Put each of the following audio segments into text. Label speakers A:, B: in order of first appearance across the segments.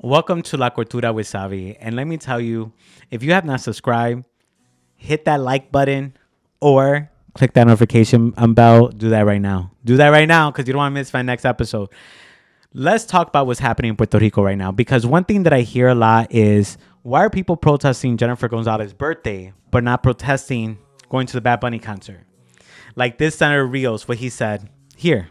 A: Welcome to La Cultura with Xavi. And let me tell you, if you have not subscribed, hit that like button or click that notification bell. Do that right now. Do that right now because you don't want to miss my next episode. Let's talk about what's happening in Puerto Rico right now, because one thing that I hear a lot is, why are people protesting Jenniffer González's birthday but not protesting going to the Bad Bunny concert? Like this Senator Ríos, what he said here.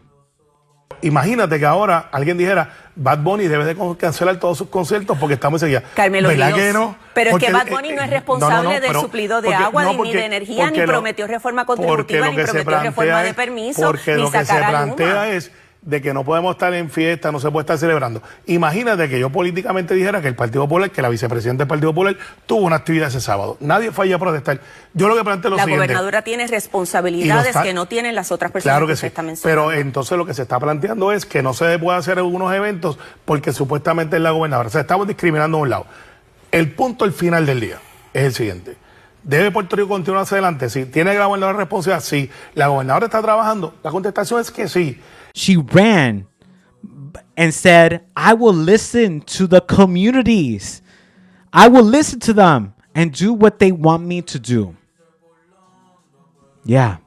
B: Imagínate que ahora alguien dijera, Bad Bunny debe de cancelar todos sus conciertos porque estamos enseguida.
C: Carmelo
B: ¿Verdad
C: Ríos.
B: que no?
C: Pero
B: Porque,
C: es que Bad Bunny no es responsable del suplido de agua, ni de energía, ni prometió reforma contributiva, ni prometió reforma de permiso,
B: porque
C: ni
B: lo que se
C: sacar a Luma.
B: plantea es de que no podemos estar en fiesta, no se puede estar celebrando. Imagínate que yo políticamente dijera que el Partido Popular, que la vicepresidenta del Partido Popular tuvo una actividad ese sábado. Nadie fue allá a protestar. Yo lo que planteo es lo siguiente.
C: La gobernadora tiene responsabilidades que no tienen las otras personas
B: claro que
C: usted
B: sí,
C: está mencionando.
B: pero entonces lo que se está planteando es que no se puede hacer algunos eventos porque supuestamente es la gobernadora. O sea, estamos discriminando a un lado. El punto al final del día es el siguiente. ¿Debe Puerto Rico continuar hacia adelante? Sí. ¿Tiene la gobernadora responsabilidad? Sí. ¿La gobernadora está trabajando? La contestación es que sí.
A: She ran and said, I will listen to the communities. I will listen to them and do what they want me to do. Yeah.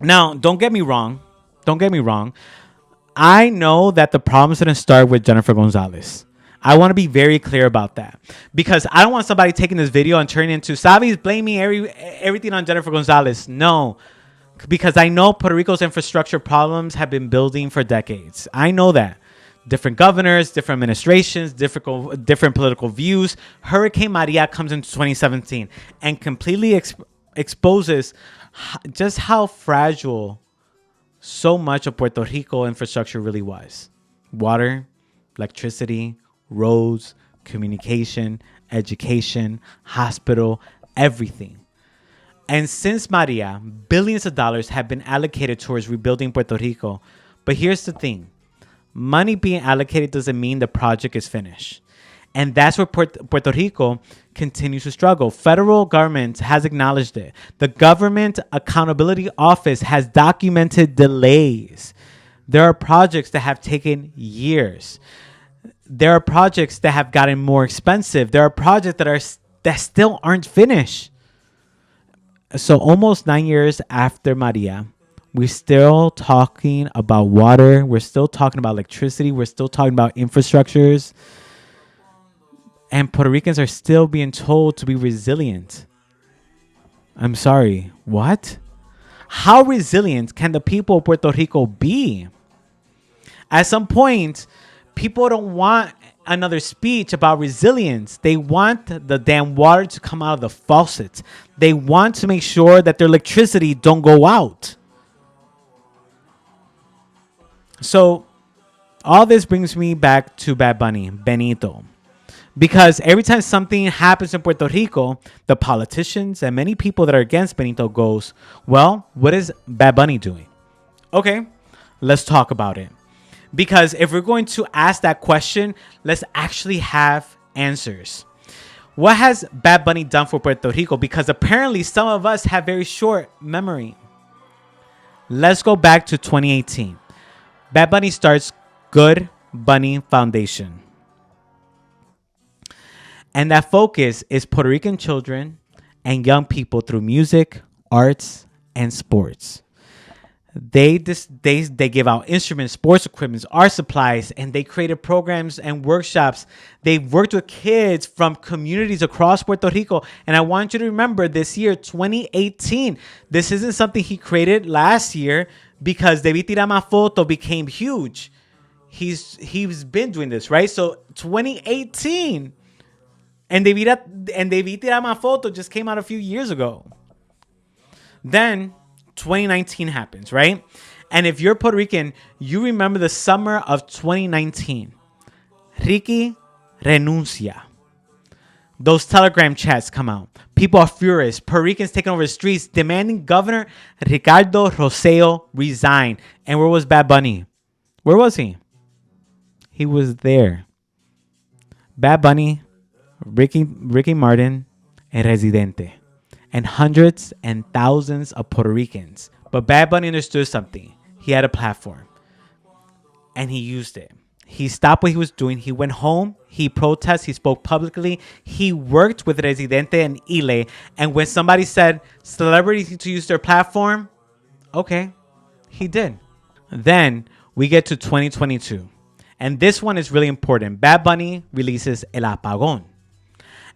A: Now, don't get me wrong. Don't get me wrong. I know that the problems didn't start with Jenniffer González. I want to be very clear about that, because I don't want somebody taking this video and turning into Xavi's blaming everything on Jenniffer González. No. Because I know Puerto Rico's infrastructure problems have been building for decades. I know that. Different governors, different administrations, different political views. Hurricane Maria comes in 2017 and completely exposes just how fragile so much of Puerto Rico infrastructure really was. Water, electricity, roads, communication, education, hospital, everything. And since Maria, billions of dollars have been allocated towards rebuilding Puerto Rico. But here's the thing. Money being allocated doesn't mean the project is finished. And that's where Puerto Rico continues to struggle. Federal government has acknowledged it. The Government Accountability Office has documented delays. There are projects that have taken years. There are projects that have gotten more expensive. There are projects that still aren't finished. So almost 9 years after Maria, we're still talking about water. We're still talking about electricity. We're still talking about infrastructures. And Puerto Ricans are still being told to be resilient. I'm sorry, what? How resilient can the people of Puerto Rico be? At some point, people don't want another speech about resilience. They want the damn water to come out of the faucet. They want to make sure that their electricity don't go out. So all this brings me back to Bad Bunny, Benito. Because every time something happens in Puerto Rico, the politicians and many people that are against Benito goes, well, what is Bad Bunny doing? Okay, let's talk about it. Because if we're going to ask that question, let's actually have answers. What has Bad Bunny done for Puerto Rico? Because apparently some of us have very short memory. Let's go back to 2018. Bad Bunny starts Good Bunny Foundation. And that focus is Puerto Rican children and young people through music, arts, and sports. They give out instruments, sports equipment, art supplies, and they created programs and workshops. They've worked with kids from communities across Puerto Rico. And I want you to remember this year, 2018. This isn't something he created last year because Debí Tirar Más Fotos became huge. He's been doing this, right? So 2018. And Debí Tirar Más Fotos just came out a few years ago. Then 2019 happens, right? And if you're Puerto Rican, you remember the summer of 2019. Ricky Renuncia. Those Telegram chats come out. People are furious. Puerto Ricans taking over the streets demanding Governor Ricardo Rosselló resign. And where was Bad Bunny? Where was he? He was there. Bad Bunny, Ricky Martin, and Residente. And hundreds and thousands of Puerto Ricans. But Bad Bunny understood something. He had a platform. And he used it. He stopped what he was doing. He went home. He protested. He spoke publicly. He worked with Residente and Ile. And when somebody said celebrities need to use their platform, okay, he did. Then we get to 2022. And this one is really important. Bad Bunny releases El Apagón.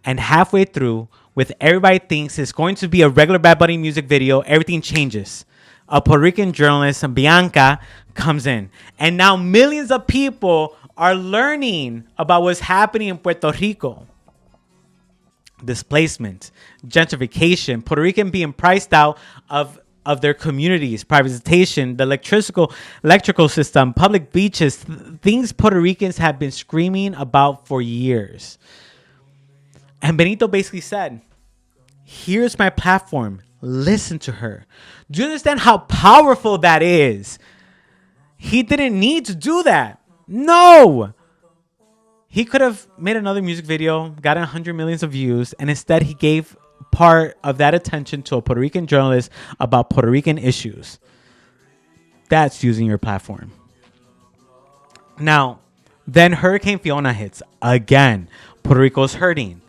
A: And halfway through, with everybody thinks it's going to be a regular Bad Bunny music video, everything changes. A Puerto Rican journalist, Bianca, comes in. And now millions of people are learning about what's happening in Puerto Rico. Displacement, gentrification, Puerto Rican being priced out of their communities, privatization, the electrical system, public beaches, things Puerto Ricans have been screaming about for years. And Benito basically said, here's my platform. Listen to her. Do you understand how powerful that is? He didn't need to do that. No. He could have made another music video, gotten 100 million views, and instead he gave part of that attention to a Puerto Rican journalist about Puerto Rican issues. That's using your platform. Now, then Hurricane Fiona hits again. Puerto Rico's hurting.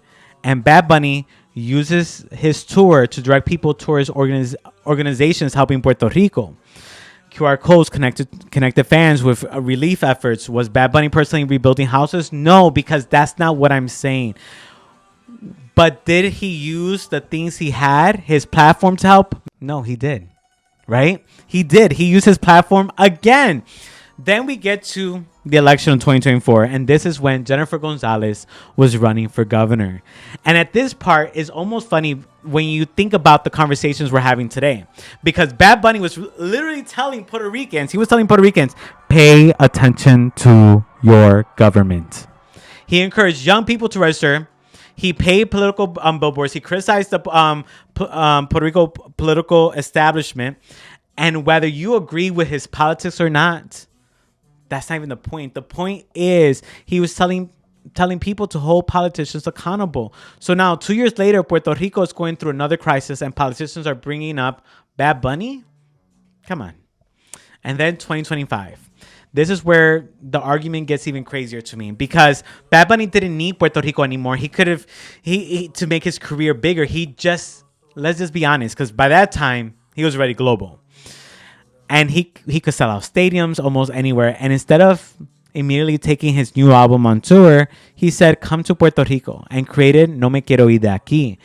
A: And Bad Bunny uses his tour to direct people towards organizations helping Puerto Rico. QR codes connected fans with relief efforts. Was Bad Bunny personally rebuilding houses? No, because that's not what I'm saying. But did he use the things he had, his platform, to help? No, he did. Right? He did. He used his platform again. Then we get to the election in 2024, and this is when Jenniffer González was running for governor. And at this part, it's almost funny when you think about the conversations we're having today, because Bad Bunny was literally telling Puerto Ricans, pay attention to your government. He encouraged young people to register. He paid political billboards. He criticized the Puerto Rico political establishment. And whether you agree with his politics or not, that's not even the point. The point is he was telling people to hold politicians accountable. So now 2 years later, Puerto Rico is going through another crisis and politicians are bringing up Bad Bunny. Come on. And then 2025. This is where the argument gets even crazier to me, because Bad Bunny didn't need Puerto Rico anymore. He could have, to make his career bigger, let's just be honest, because by that time he was already global. And he could sell out stadiums almost anywhere. And instead of immediately taking his new album on tour, he said, come to Puerto Rico, and created No Me Quiero Ir de Aquí.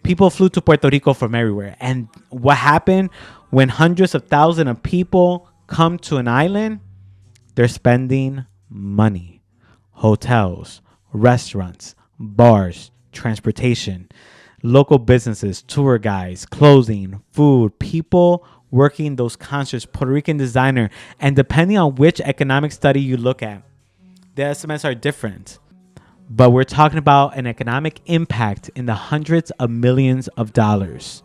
A: People flew to Puerto Rico from everywhere. And what happened when hundreds of thousands of people come to an island? They're spending money. Hotels, restaurants, bars, transportation, local businesses, tour guides, clothing, food, people working those concerts, Puerto Rican designer. And depending on which economic study you look at, the estimates are different. But we're talking about an economic impact in the hundreds of millions of dollars.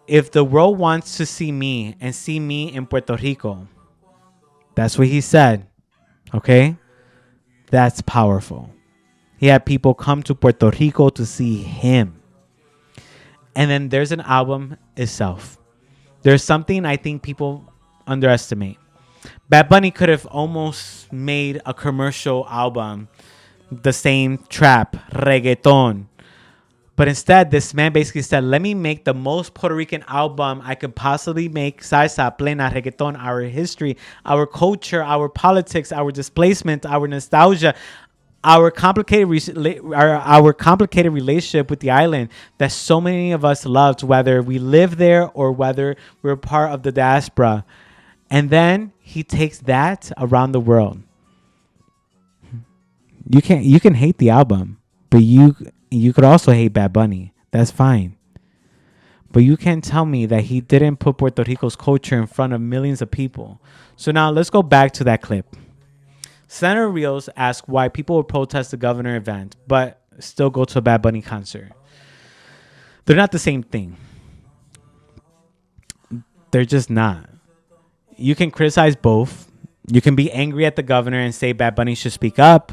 A: If the world wants to see me and see me in Puerto Rico, that's what he said. Okay? That's powerful. He had people come to Puerto Rico to see him. And then there's an album itself. There's something I think people underestimate. Bad Bunny could have almost made a commercial album, the same trap, reggaeton. But instead, this man basically said, let me make the most Puerto Rican album I could possibly make. Salsa, plena, reggaeton, our history, our culture, our politics, our displacement, our nostalgia, our complicated relationship with the island that so many of us loved, whether we live there or whether we're part of the diaspora. And then he takes that around the world. You can hate the album, but you could also hate Bad Bunny. That's fine. But you can't tell me that he didn't put Puerto Rico's culture in front of millions of people. So now let's go back to that clip. Senator Ríos asked why people would protest the governor event, but still go to a Bad Bunny concert. They're not the same thing. They're just not. You can criticize both. You can be angry at the governor and say Bad Bunny should speak up.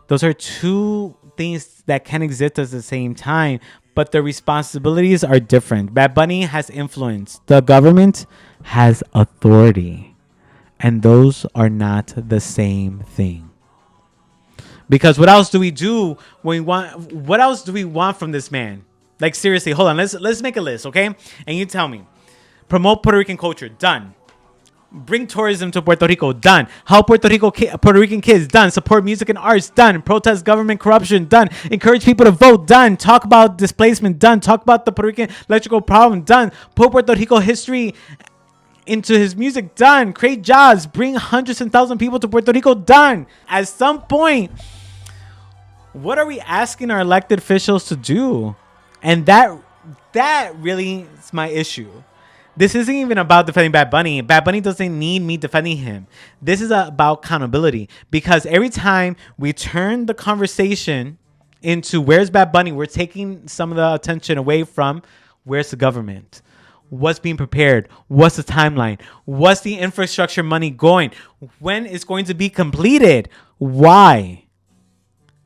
A: Those are two things that can exist at the same time, but the responsibilities are different. Bad Bunny has influence. The government has authority. And those are not the same thing. Because what else do we do when we want? What else do we want from this man? Like, seriously, hold on. Let's make a list, okay? And you tell me. Promote Puerto Rican culture, done. Bring tourism to Puerto Rico, done. Help Puerto Rican kids, done. Support music and arts, done. Protest government corruption, done. Encourage people to vote, done. Talk about displacement, done. Talk about the Puerto Rican electrical problem, done. Put Puerto Rico history into his music, done. Create jobs, bring hundreds and thousands of people to Puerto Rico, done. At some point, what are we asking our elected officials to do? And that really is my issue. This isn't even about defending Bad Bunny. Bad Bunny doesn't need me defending him. This is about accountability. Because every time we turn the conversation into where's Bad Bunny, we're taking some of the attention away from where's the government. What's being prepared? What's the timeline? What's the infrastructure money going? When it's going to be completed? Why?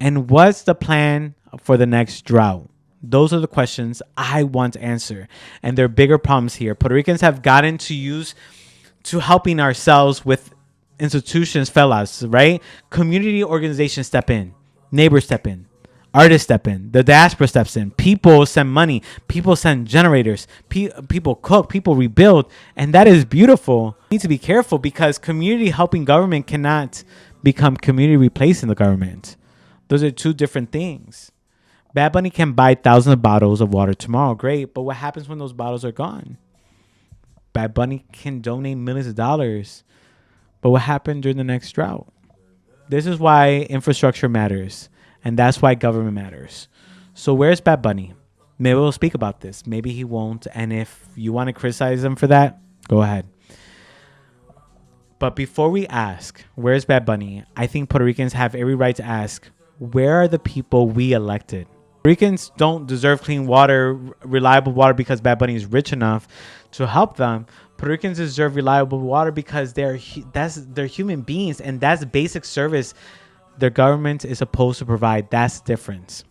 A: And what's the plan for the next drought? Those are the questions I want to answer. And there are bigger problems here. Puerto Ricans have gotten to helping ourselves with institutions, fellas, right? Community organizations step in. Neighbors step in. Artists step in. The diaspora steps in. People send money. People send generators. People cook. People rebuild. And that is beautiful. We need to be careful because community helping government cannot become community replacing the government. Those are two different things. Bad Bunny can buy thousands of bottles of water tomorrow. Great. But what happens when those bottles are gone? Bad Bunny can donate millions of dollars. But what happened during the next drought? This is why infrastructure matters. And that's why government matters. So where's Bad Bunny? Maybe we'll speak about this. Maybe he won't. And if you want to criticize him for that, go ahead. But before we ask, where's Bad Bunny? I think Puerto Ricans have every right to ask, where are the people we elected? Ricans don't deserve clean water, reliable water because Bad Bunny is rich enough to help them. Puerto Ricans deserve reliable water because they're human beings, and that's basic service their government is supposed to provide. That's the difference.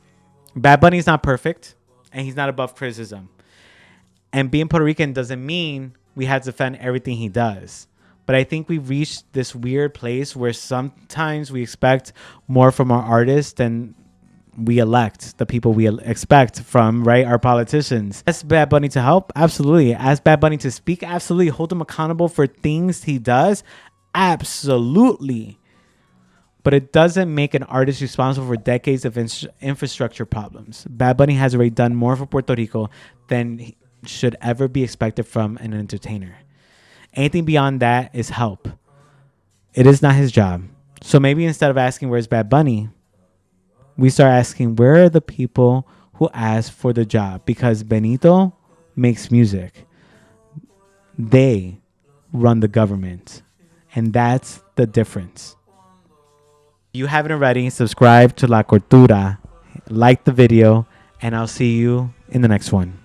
A: Bad Bunny is not perfect, and he's not above criticism. And being Puerto Rican doesn't mean we have to defend everything he does. But I think we've reached this weird place where sometimes we expect more from our artists than we elect the people we expect from, right? Our politicians. Ask Bad Bunny to help? Absolutely. Ask Bad Bunny to speak? Absolutely. Hold him accountable for things he does? Absolutely. But it doesn't make an artist responsible for decades of infrastructure problems. Bad Bunny has already done more for Puerto Rico than should ever be expected from an entertainer. Anything beyond that is help. It is not his job. So maybe instead of asking where's Bad Bunny, we start asking where are the people who asked for the job? Because Benito makes music. They run the government. And that's the difference. If you haven't already, subscribe to La Cultura, like the video, and I'll see you in the next one.